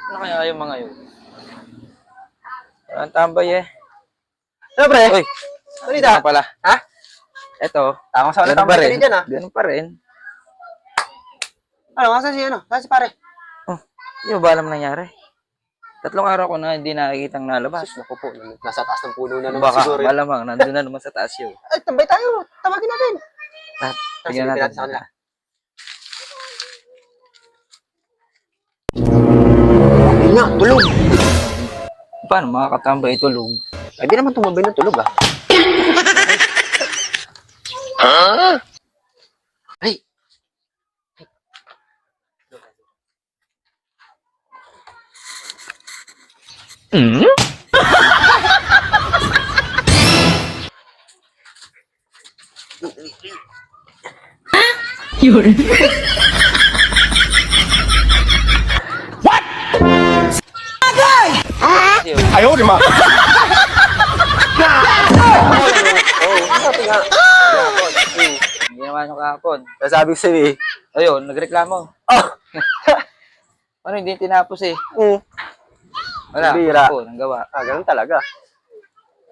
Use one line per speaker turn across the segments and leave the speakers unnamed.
Ano kaya yung mga yun? Ang tambay eh.
Ano, pre?
Uy,
Balita?
pala.
Ha?
Eto,
Tama sa
ganun pa
tambay
rin.
ka dyan, ha?
Ganun pa rin.
Ano, asan si, ano? Saan si pare?
Oh, di ba alam nangyari? 3 araw ko na hindi nakikitang nalabas.
Sus, naku po. Nasa taas ng puno na naman
Baka
siguro.
malamang nandun na naman sa taas yun.
Ay, tambay tayo. Tawagin natin.
Tignan
Silipin
natin.
sa kanila. Hindi nga, tulog.
Paano makakatambay tulog?
Ay, di naman tumabay ng tulog, ah. Ay.
Kasi yun,
哎呦我的妈！
Sabi nga.
ang ginawa nyo kahapon.
Sabi ko sa'yo, eh.
Ayun, nagreklamo.
Oh!
Ano, hindi tinapos eh. Wala,
Bira.
ako, nang gawa.
Ganun talaga.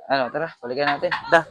Ano, tara, balikan natin.
Da.